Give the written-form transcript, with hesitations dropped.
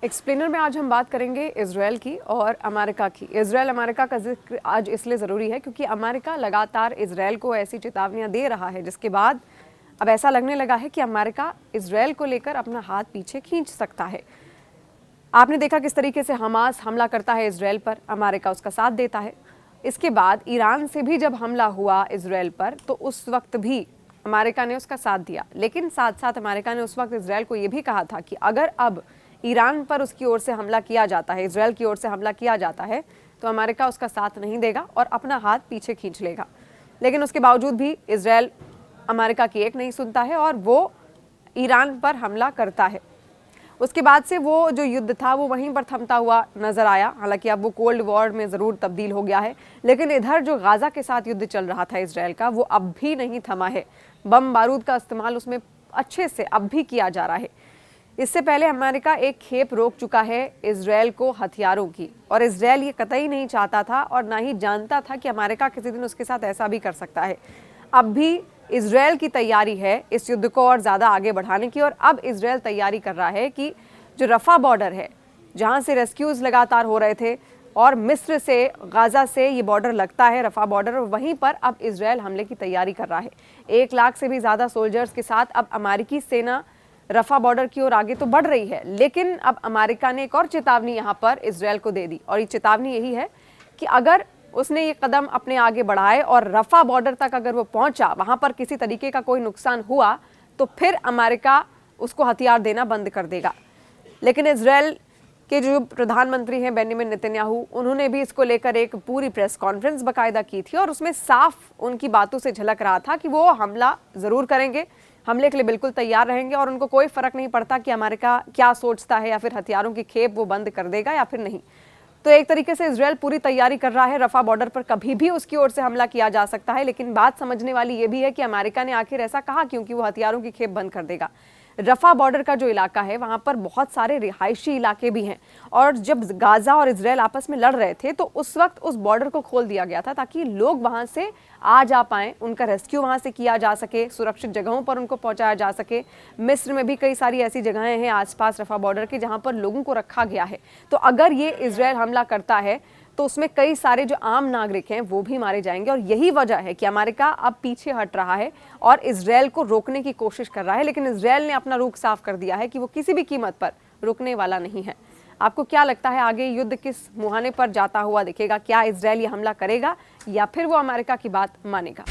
Explainer में आज हम बात करेंगे इजराइल की और अमेरिका की। इजराइल अमेरिका का जिक्र आज इसलिए ज़रूरी है क्योंकि अमेरिका लगातार इजराइल को ऐसी चेतावनियां दे रहा है जिसके बाद अब ऐसा लगने लगा है कि अमेरिका इजराइल को लेकर अपना हाथ पीछे खींच सकता है। आपने देखा किस तरीके से हमास हमला करता है इजराइल पर, अमेरिका उसका साथ देता है। इसके बाद ईरान से भी जब हमला हुआ इजराइल पर तो उस वक्त भी अमेरिका ने उसका साथ दिया, लेकिन साथ साथ अमेरिका ने उस वक्त इजराइल को यह भी कहा था कि अगर अब ईरान पर उसकी ओर से हमला किया जाता है, इजराइल की ओर से हमला किया जाता है तो अमेरिका उसका साथ नहीं देगा और अपना हाथ पीछे खींच लेगा। लेकिन उसके बावजूद भी इजराइल अमेरिका की एक नहीं सुनता है और वो ईरान पर हमला करता है। उसके बाद से वो जो युद्ध था वो वहीं पर थमता हुआ नजर आया। हालांकि अब वो कोल्ड वॉर में ज़रूर तब्दील हो गया है, लेकिन इधर जो गाज़ा के साथ युद्ध चल रहा था इजराइल का, वो अब भी नहीं थमा है। बम बारूद का इस्तेमाल उसमें अच्छे से अब भी किया जा रहा है। इससे पहले अमेरिका एक खेप रोक चुका है इजराइल को हथियारों की, और इजराइल ये कतई नहीं चाहता था और ना ही जानता था कि अमेरिका किसी दिन उसके साथ ऐसा भी कर सकता है। अब भी इजराइल की तैयारी है इस युद्ध को और ज़्यादा आगे बढ़ाने की, और अब इजराइल तैयारी कर रहा है कि जो रफा बॉर्डर है जहाँ से रेस्क्यूज़ लगातार हो रहे थे और मिस्र से गाज़ा से ये बॉर्डर लगता है, रफा बॉर्डर, और वहीं पर अब इजराइल हमले की तैयारी कर रहा है। 1 लाख से भी ज़्यादा सोल्जर्स के साथ अब अमेरिकी सेना रफा बॉर्डर की ओर आगे तो बढ़ रही है, लेकिन अब अमेरिका ने एक और चेतावनी यहाँ पर इजराइल को दे दी, और ये चेतावनी यही है कि अगर उसने ये कदम अपने आगे बढ़ाए और रफा बॉर्डर तक अगर वो पहुंचा, वहां पर किसी तरीके का कोई नुकसान हुआ तो फिर अमेरिका उसको हथियार देना बंद कर देगा। लेकिन इजराइल के जो प्रधानमंत्री हैं बेंजामिन नेतन्याहू, उन्होंने भी इसको लेकर एक पूरी प्रेस कॉन्फ्रेंस बाकायदा की थी और उसमें साफ उनकी बातों से झलक रहा था कि वो हमला ज़रूर करेंगे, हमले के लिए बिल्कुल तैयार रहेंगे और उनको कोई फर्क नहीं पड़ता कि अमेरिका क्या सोचता है या फिर हथियारों की खेप वो बंद कर देगा या फिर नहीं। तो एक तरीके से इजराइल पूरी तैयारी कर रहा है, रफा बॉर्डर पर कभी भी उसकी ओर से हमला किया जा सकता है। लेकिन बात समझने वाली ये भी है कि अमेरिका ने आखिर ऐसा कहा क्योंकि वो हथियारों की खेप बंद कर देगा। रफा बॉर्डर का जो इलाका है वहां पर बहुत सारे रिहायशी इलाके भी हैं, और जब गाजा और इजराइल आपस में लड़ रहे थे तो उस वक्त उस बॉर्डर को खोल दिया गया था ताकि लोग वहां से आ जा पाएं, उनका रेस्क्यू वहां से किया जा सके, सुरक्षित जगहों पर उनको पहुंचाया जा सके। मिस्र में भी कई सारी ऐसी जगहें हैं आसपास रफा बॉर्डर के जहां पर लोगों को रखा गया है। तो अगर ये इजराइल हमला करता है तो उसमें कई सारे जो आम नागरिक हैं वो भी मारे जाएंगे, और यही वजह है कि अमेरिका अब पीछे हट रहा है और इजराइल को रोकने की कोशिश कर रहा है। लेकिन इजराइल ने अपना रुख साफ कर दिया है कि वो किसी भी कीमत पर रुकने वाला नहीं है। आपको क्या लगता है आगे युद्ध किस मुहाने पर जाता हुआ दिखेगा? क्या इजराइल ये हमला करेगा या फिर वो अमेरिका की बात मानेगा?